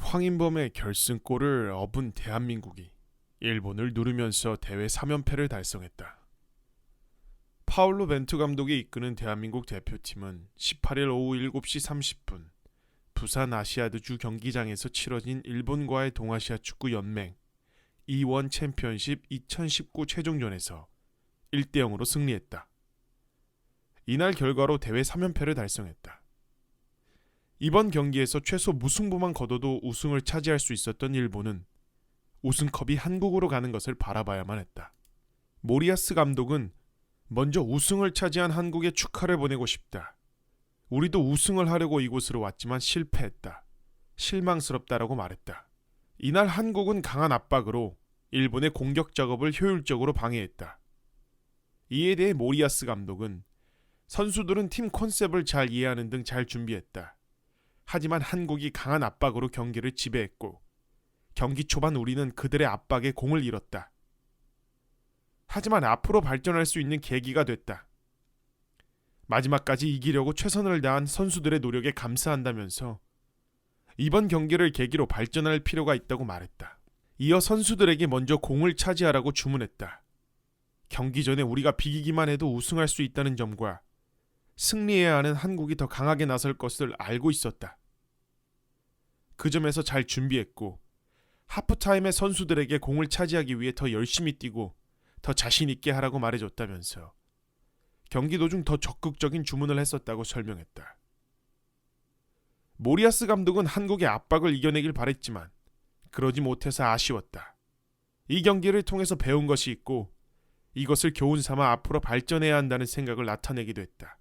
황인범의 결승골을 업은 대한민국이 일본을 누르면서 대회 3연패를 달성했다. 파울로 벤투 감독이 이끄는 대한민국 대표팀은 18일 오후 7시 30분 부산 아시아드주 경기장에서 치러진 일본과의 동아시아 축구 연맹 E1 챔피언십 2019 최종전에서 1대0으로 승리했다. 이날 결과로 대회 3연패를 달성했다. 이번 경기에서 최소 무승부만 거둬도 우승을 차지할 수 있었던 일본은 우승컵이 한국으로 가는 것을 바라봐야만 했다. 모리아스 감독은 먼저 우승을 차지한 한국에 축하를 보내고 싶다. 우리도 우승을 하려고 이곳으로 왔지만 실패했다. 실망스럽다라고 말했다. 이날 한국은 강한 압박으로 일본의 공격 작업을 효율적으로 방해했다. 이에 대해 모리아스 감독은 선수들은 팀 컨셉을 잘 이해하는 등 잘 준비했다. 하지만 한국이 강한 압박으로 경기를 지배했고 경기 초반 우리는 그들의 압박에 공을 잃었다. 하지만 앞으로 발전할 수 있는 계기가 됐다. 마지막까지 이기려고 최선을 다한 선수들의 노력에 감사한다면서 이번 경기를 계기로 발전할 필요가 있다고 말했다. 이어 선수들에게 먼저 공을 차지하라고 주문했다. 경기 전에 우리가 비기기만 해도 우승할 수 있다는 점과 승리해야 하는 한국이 더 강하게 나설 것을 알고 있었다. 그 점에서 잘 준비했고 하프타임에 선수들에게 공을 차지하기 위해 더 열심히 뛰고 더 자신 있게 하라고 말해줬다면서 경기 도중 더 적극적인 주문을 했었다고 설명했다. 모리아스 감독은 한국의 압박을 이겨내길 바랬지만 그러지 못해서 아쉬웠다. 이 경기를 통해서 배운 것이 있고 이것을 교훈 삼아 앞으로 발전해야 한다는 생각을 나타내기도 했다.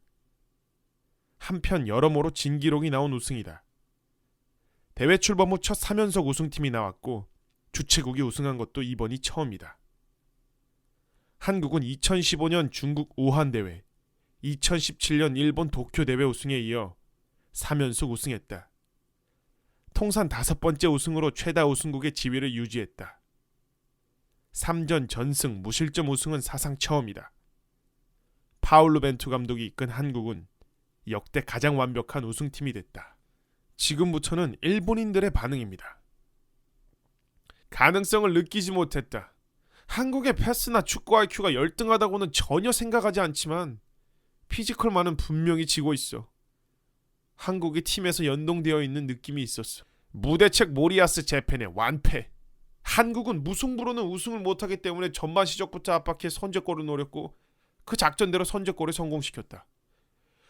한편 여러모로 진기록이 나온 우승이다. 대회 출범 후 첫 3연속 우승팀이 나왔고 주최국이 우승한 것도 이번이 처음이다. 한국은 2015년 중국 우한 대회, 2017년 일본 도쿄 대회 우승에 이어 3연속 우승했다. 통산 5번째 우승으로 최다 우승국의 지위를 유지했다. 3전 전승 무실점 우승은 사상 처음이다. 파울로 벤투 감독이 이끈 한국은 역대 가장 완벽한 우승팀이 됐다. 지금부터는 일본인들의 반응입니다. 가능성을 느끼지 못했다. 한국의 패스나 축구 IQ가 열등하다고는 전혀 생각하지 않지만 피지컬만은 분명히 지고 있어. 한국이 팀에서 연동되어 있는 느낌이 있었어. 무대책 모리아스 재팬의 완패. 한국은 무승부로는 우승을 못하기 때문에 전반 시작부터 압박해 선제골을 노렸고 그 작전대로 선제골을 성공시켰다.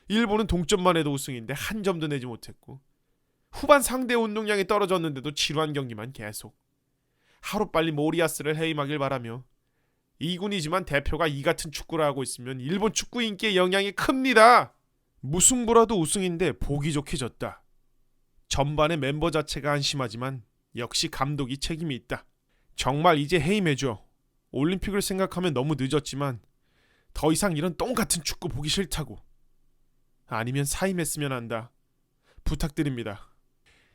일본은 동점만 해도 우승인데 한 점도 내지 못했고 후반 상대 운동량이 떨어졌는데도 지루한 경기만 계속. 하루빨리 모리아스를 해임하길 바라며 2군이지만 대표가 이 같은 축구를 하고 있으면 일본 축구 인기에 영향이 큽니다. 무승부라도 우승인데 보기 좋게 졌다. 전반의 멤버 자체가 한심하지만 역시 감독이 책임이 있다. 정말 이제 해임해줘. 올림픽을 생각하면 너무 늦었지만 더 이상 이런 똥같은 축구 보기 싫다고. 아니면 사임했으면 한다. 부탁드립니다.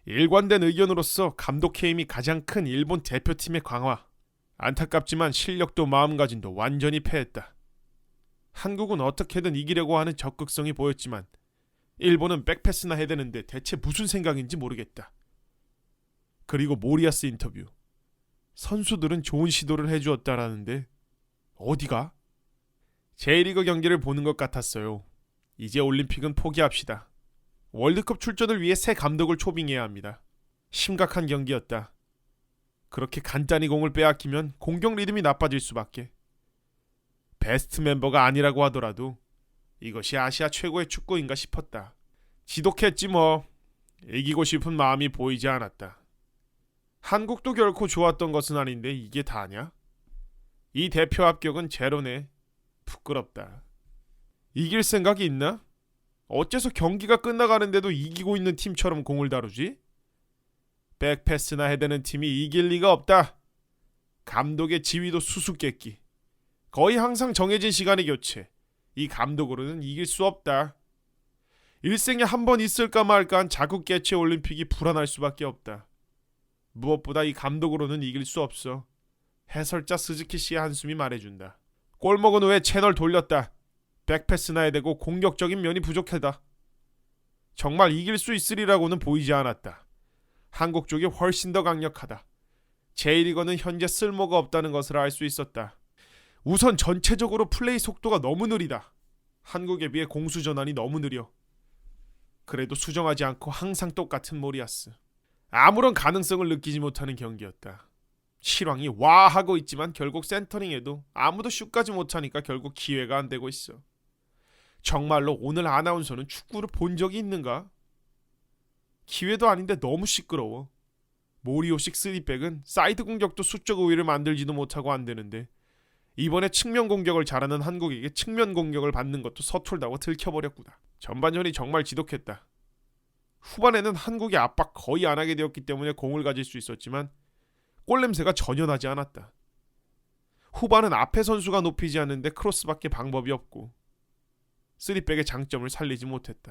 일관된 의견으로서 감독 해임이 가장 큰 일본 대표팀의 강화. 안타깝지만 실력도 마음가짐도 완전히 패했다. 한국은 어떻게든 이기려고 하는 적극성이 보였지만 일본은 백패스나 해대는데 대체 무슨 생각인지 모르겠다. 그리고 모리아스 인터뷰. 선수들은 좋은 시도를 해주었다라는데 어디가? J리그 경기를 보는 것 같았어요. 이제 올림픽은 포기합시다. 월드컵 출전을 위해 새 감독을 초빙해야 합니다. 심각한 경기였다. 그렇게 간단히 공을 빼앗기면 공격 리듬이 나빠질 수밖에. 베스트 멤버가 아니라고 하더라도 이것이 아시아 최고의 축구인가 싶었다. 지독했지 뭐. 이기고 싶은 마음이 보이지 않았다. 한국도 결코 좋았던 것은 아닌데 이게 다냐? 이 대표 합격은 제로네. 부끄럽다. 이길 생각이 있나? 어째서 경기가 끝나가는데도 이기고 있는 팀처럼 공을 다루지? 백패스나 해대는 팀이 이길 리가 없다. 감독의 지위도 수수께끼. 거의 항상 정해진 시간에 교체. 이 감독으로는 이길 수 없다. 일생에 한 번 있을까 말까 한 자국 개최 올림픽이 불안할 수밖에 없다. 무엇보다 이 감독으로는 이길 수 없어. 해설자 스즈키 씨의 한숨이 말해준다. 골 먹은 후에 채널 돌렸다. 백패스나 해대고 공격적인 면이 부족하다. 정말 이길 수 있으리라고는 보이지 않았다. 한국 쪽이 훨씬 더 강력하다. J리거는 현재 쓸모가 없다는 것을 알 수 있었다. 우선 전체적으로 플레이 속도가 너무 느리다. 한국에 비해 공수 전환이 너무 느려. 그래도 수정하지 않고 항상 똑같은 모리아스. 아무런 가능성을 느끼지 못하는 경기였다. 실황이 와 하고 있지만 결국 센터링에도 아무도 슛까지 못하니까 결국 기회가 안 되고 있어. 정말로 오늘 아나운서는 축구를 본 적이 있는가? 기회도 아닌데 너무 시끄러워. 모리오식 3백은 사이드 공격도 수적 우위를 만들지도 못하고 안 되는데 이번에 측면 공격을 잘하는 한국에게 측면 공격을 받는 것도 서툴다고 들켜버렸구나. 전반전이 정말 지독했다. 후반에는 한국이 압박 거의 안 하게 되었기 때문에 공을 가질 수 있었지만 골 냄새가 전혀 나지 않았다. 후반은 앞에 선수가 높이지 않는데 크로스밖에 방법이 없고 3백의 장점을 살리지 못했다.